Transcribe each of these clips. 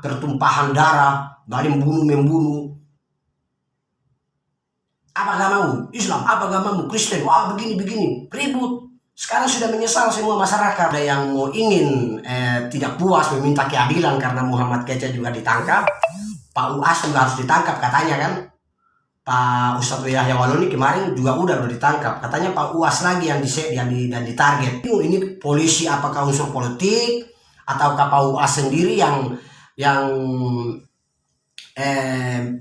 pertumpahan darah, dari membunuh. Apa agamamu? Islam. Apa agamamu? Kristen. Wah, begini, ribut. Sekarang sudah menyesal semua masyarakat. Ada yang mau ingin tidak puas meminta keadilan karena Muhammad Kece juga ditangkap. Pak UAS juga harus ditangkap katanya kan. Pak Ustadz Yahya Waloni kemarin juga udah ditangkap. Katanya Pak UAS lagi yang dan ditarget. Ini polisi apakah unsur politik ataukah Pak UAS sendiri yang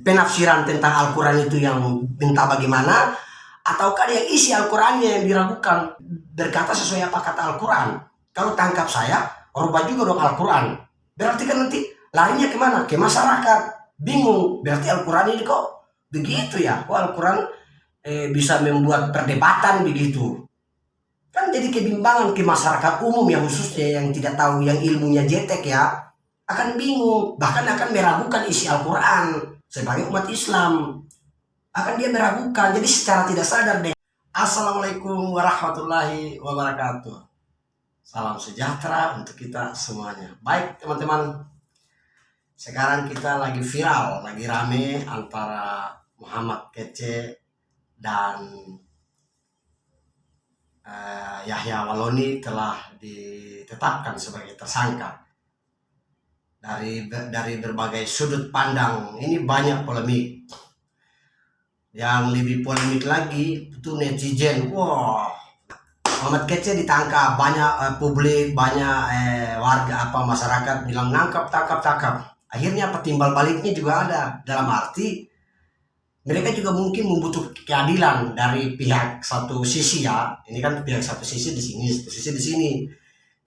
penafsiran tentang Al-Quran itu yang minta bagaimana, ataukah yang isi Al-Qurannya yang diragukan berkata sesuai apa kata Al-Quran. Kalau tangkap saya, rubah juga dong Al-Quran. Berarti kan nanti larinya kemana? Ke masyarakat. Bingung, berarti Al-Quran ini kok begitu ya? Kok Al-Quran bisa membuat perdebatan begitu? Kan jadi kebimbangan ke masyarakat umum yang khususnya yang tidak tahu, yang ilmunya jetek ya, akan bingung, bahkan akan meragukan isi Al-Quran sebagai umat Islam. Akan dia meragukan, jadi secara tidak sadar deh. Assalamualaikum warahmatullahi wabarakatuh. Salam sejahtera untuk kita semuanya. Baik teman-teman, sekarang kita lagi viral, lagi rame antara Muhammad Kece dan Yahya Waloni telah ditetapkan sebagai tersangka. Dari berbagai sudut pandang ini banyak polemik. Yang lebih polemik lagi itu netizen. Wah, Muhammad Kece ditangkap, banyak publik, banyak warga masyarakat bilang tangkap. Akhirnya timbal baliknya juga ada, dalam arti mereka juga mungkin membutuhkan keadilan dari pihak satu sisi ya. Ini kan pihak satu sisi di sini, satu sisi di sini.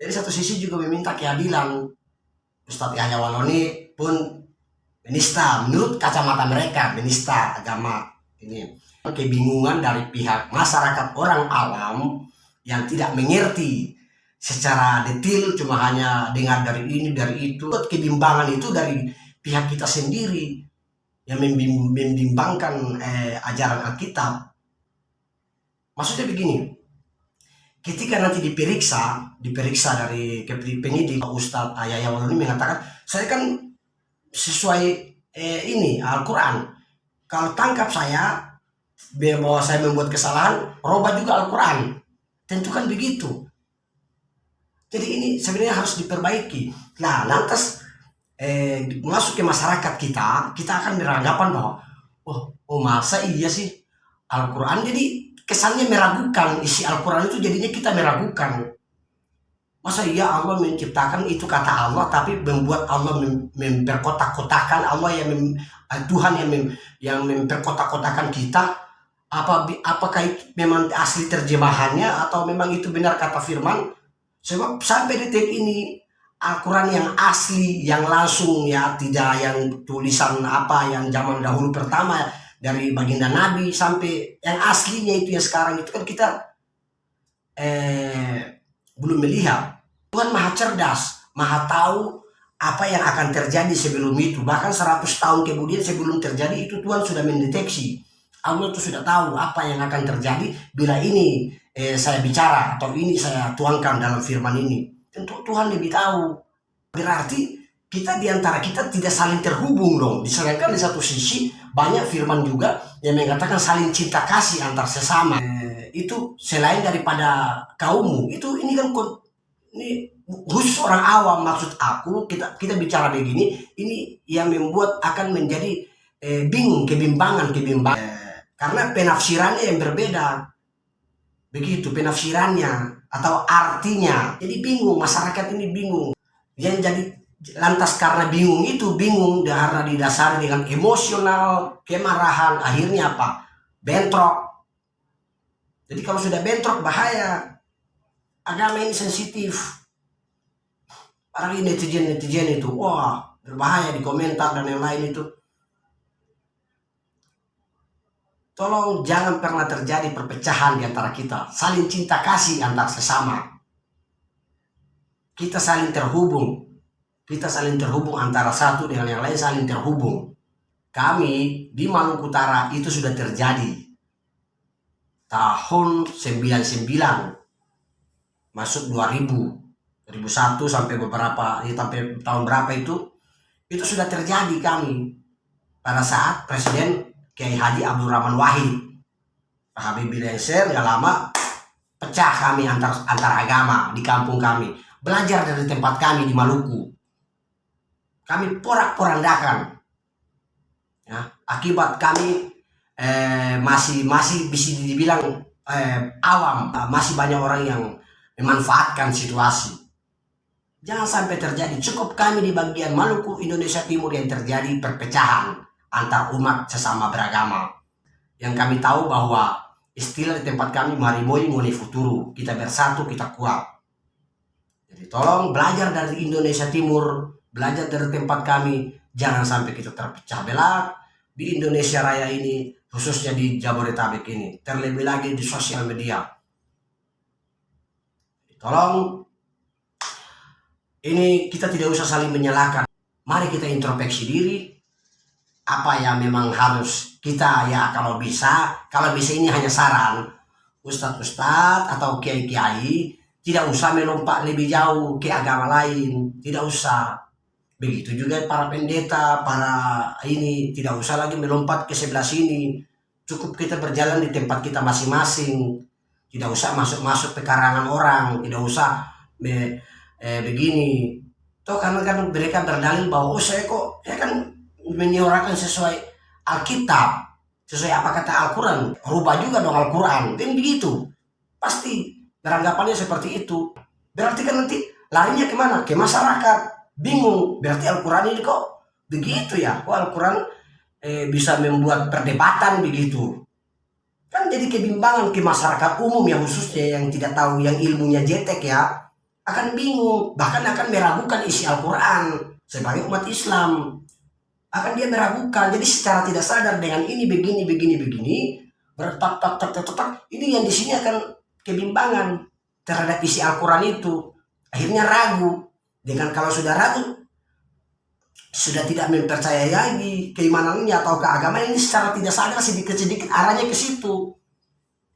Jadi satu sisi juga meminta keadilan. Ustadz Yahya Waloni pun menista, menurut kacamata mereka menista agama ini. Kebingungan dari pihak masyarakat orang awam yang tidak mengerti secara detail, cuma hanya dengar dari ini dari itu. Kebimbangan itu dari pihak kita sendiri yang membimbangkan ajaran Alkitab. Maksudnya begini, ketika nanti diperiksa dari penyidik, Ustadz Yahya Waloni mengatakan, saya kan sesuai ini Al-Quran. Kalau tangkap saya bahwa saya membuat kesalahan, robah juga Al-Quran. Tentu kan begitu. Jadi ini sebenarnya harus diperbaiki. Nah, lantas masuk ke masyarakat kita akan beranggapan bahwa oh masa iya sih Al-Quran, jadi kesannya meragukan isi Al-Quran itu, jadinya kita meragukan. Masa iya Allah menciptakan itu kata Allah, tapi membuat Allah memperkotak-kotakan Allah Tuhan yang memperkotak-kotakan kita. Apakah itu memang asli terjemahannya atau memang itu benar kata firman? Sebab sampai detik ini Al-Quran yang asli, yang langsung ya, tidak yang tulisan yang zaman dahulu pertama dari baginda Nabi sampai yang aslinya itu yang sekarang itu kan kita belum melihat. Tuhan maha cerdas, maha tahu apa yang akan terjadi sebelum itu. Bahkan 100 tahun kemudian sebelum terjadi itu Tuhan sudah mendeteksi. Allah itu sudah tahu apa yang akan terjadi bila ini saya bicara atau ini saya tuangkan dalam firman ini. Tentu Tuhan lebih tahu. Berarti kita diantara kita tidak saling terhubung dong. Disangkan di satu sisi banyak firman juga yang mengatakan saling cinta kasih antar sesama. Itu selain daripada kaummu. Ini kan ini khusus orang awam, maksud aku kita bicara begini, ini yang membuat akan menjadi bingung, kebimbangan karena penafsirannya yang berbeda. Begitu penafsirannya atau artinya. Jadi bingung, masyarakat ini bingung. Yang jadi lantas karena bingung karena didasari dengan emosional, kemarahan, akhirnya apa? Bentrok. Jadi kalau sudah bentrok bahaya. Agama ini sensitif. Apalagi netizen itu, wah berbahaya di komentar dan yang lain itu. Tolong jangan pernah terjadi perpecahan di antara kita. Saling cinta kasih antar sesama. Kita saling terhubung antara satu dengan yang lain, saling terhubung. Kami di Maluku Utara itu sudah terjadi tahun 99 masuk 2001 sampai sampai tahun berapa itu Itu sudah terjadi kami pada saat Presiden Kiai Haji Abdul Rahman Wahid. Pak Habibie lengser, gak lama pecah kami antar agama di kampung kami. Belajar dari tempat kami di Maluku. Kami porak-porandakan. Ya, akibat kami masih bisa dibilang awam, masih banyak orang yang memanfaatkan situasi. Jangan sampai terjadi. Cukup kami di bagian Maluku, Indonesia Timur yang terjadi perpecahan antar umat sesama beragama. Yang kami tahu bahwa istilah di tempat kami marimoi ngoni futuru, kita bersatu, kita kuat. Jadi tolong belajar dari Indonesia Timur, belajar dari tempat kami, jangan sampai kita terpecah belah di Indonesia Raya ini, khususnya di Jabodetabek ini, terlebih lagi di sosial media. Tolong, ini kita tidak usah saling menyalahkan. Mari kita introspeksi diri, apa yang memang harus kita, ya kalau bisa ini hanya saran, ustadz-ustadz atau kiai-kiai, tidak usah melompat lebih jauh ke agama lain, tidak usah. Begitu juga para pendeta, para ini, tidak usah lagi melompat ke sebelah sini. Cukup kita berjalan di tempat kita masing-masing. Tidak usah masuk-masuk ke karangan orang, tidak usah begini. Toh karena kan mereka berdalil bahwa saya kan menyuarakan sesuai Alkitab, sesuai apa kata Al-Quran. Rubah juga dong Al-Quran, kan begitu. Pasti beranggapannya seperti itu. Berarti kan nanti larinya kemana? Ke masyarakat. Bingung, berarti Al-Quran ini kok begitu ya? Kok Al-Quran bisa membuat perdebatan begitu? Kan jadi kebimbangan ke masyarakat umum yang khususnya yang tidak tahu, yang ilmunya jetek ya, akan bingung, bahkan akan meragukan isi Al-Quran sebagai umat Islam. Akan dia meragukan, jadi secara tidak sadar dengan ini begini, bertak, ini yang di sini akan kebimbangan terhadap isi Al-Quran itu. Akhirnya ragu. Dengan kalau sudah ragu, sudah tidak mempercayai lagi keimanannya atau keagamaan ini, secara tidak sadar sedikit-sedikit arahnya ke situ.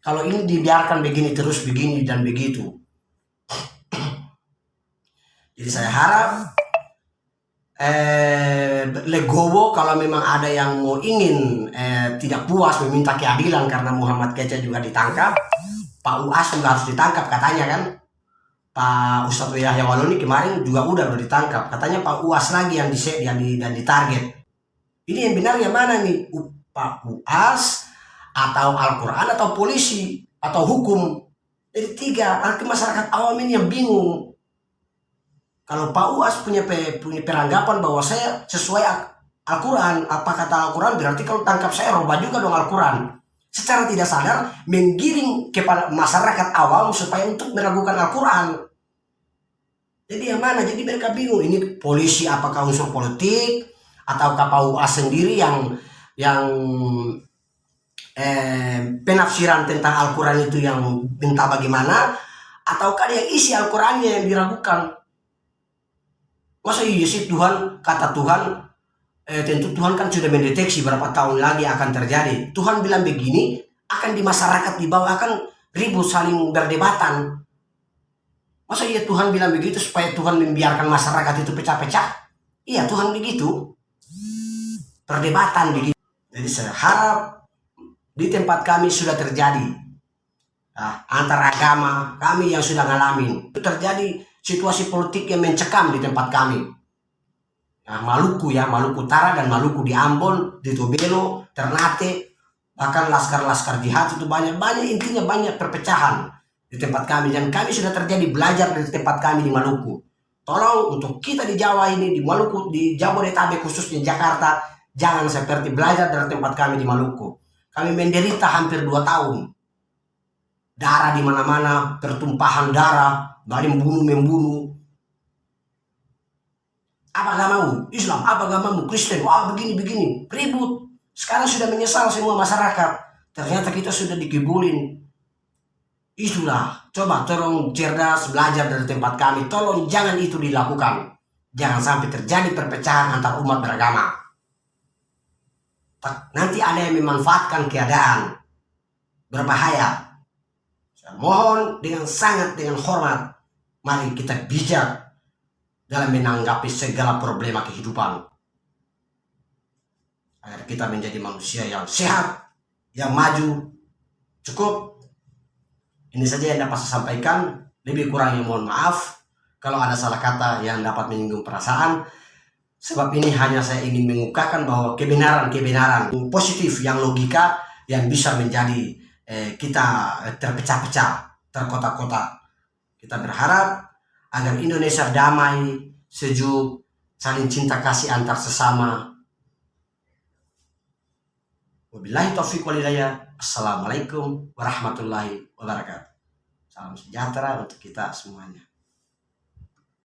Kalau ini dibiarkan begini terus, begini dan begitu. Jadi saya harap legowo kalau memang ada yang mau ingin tidak puas meminta keadilan karena Muhammad Kece juga ditangkap, Pak UAS juga harus ditangkap katanya kan. Pak Ustadz Yahya Waloni kemarin juga udah ditangkap. Katanya Pak UAS lagi yang ditarget. Ini yang benar yang mana nih? Pak UAS atau Al-Quran atau polisi atau hukum? Jadi tiga, nanti masyarakat awam ini yang bingung. Kalau Pak UAS punya peranggapan bahwa saya sesuai Al-Quran, apa kata Al-Quran, berarti kalau tangkap saya rubah juga dong Al-Quran. Secara tidak sadar menggiring kepada masyarakat awam supaya untuk meragukan Al-Quran. Jadi yang mana? Jadi mereka bingung, ini polisi apakah unsur politik ataukah Pak UAS sendiri yang penafsiran tentang Al-Quran itu yang minta bagaimana, ataukah yang isi Al-Qurannya yang diragukan. Masa iya sih Tuhan, kata Tuhan, tentu Tuhan kan sudah mendeteksi berapa tahun lagi akan terjadi. Tuhan bilang begini, akan di masyarakat di bawah akan ribut saling berdebatan. Masa iya Tuhan bilang begitu supaya Tuhan membiarkan masyarakat itu pecah-pecah? Iya Tuhan begitu. Perdebatan begitu. Jadi saya harap di tempat kami sudah terjadi antar agama, kami yang sudah ngalamin. Itu terjadi situasi politik yang mencekam di tempat kami. Nah, Maluku ya, Maluku Utara dan Maluku di Ambon, di Tobelo, Ternate, bahkan laskar-laskar jihad itu banyak intinya banyak perpecahan di tempat kami, dan kami sudah terjadi belajar dari tempat kami di Maluku. Tolong untuk kita di Jawa ini, di Maluku, di Jabodetabek khususnya Jakarta, jangan seperti belajar dari tempat kami di Maluku. Kami menderita hampir 2 tahun. Darah di mana-mana, pertumpahan darah, baling membunuh. Apa agamamu? Islam. Apa agamamu? Kristen. Wah begini. Ribut. Sekarang sudah menyesal semua masyarakat. Ternyata kita sudah dikibulin. Itulah. Coba tolong cerdas belajar dari tempat kami. Tolong jangan itu dilakukan. Jangan sampai terjadi perpecahan antar umat beragama. Nanti ada yang memanfaatkan keadaan. Berbahaya. Saya mohon dengan hormat. Mari kita bijak dalam menanggapi segala problema kehidupan. agar kita menjadi manusia yang sehat, yang maju. Cukup ini saja yang dapat saya sampaikan. Lebih kurangnya mohon maaf kalau ada salah kata yang dapat menyinggung perasaan. Sebab ini hanya saya ingin mengungkapkan bahwa kebenaran positif yang logika yang bisa menjadi kita terpecah-pecah, terkotak-kotak. Kita berharap agar Indonesia damai, sejuk, saling cinta kasih antar sesama. Wabillahi taufiq wal hidayah. Assalamualaikum warahmatullahi wabarakatuh. Salam sejahtera untuk kita semuanya.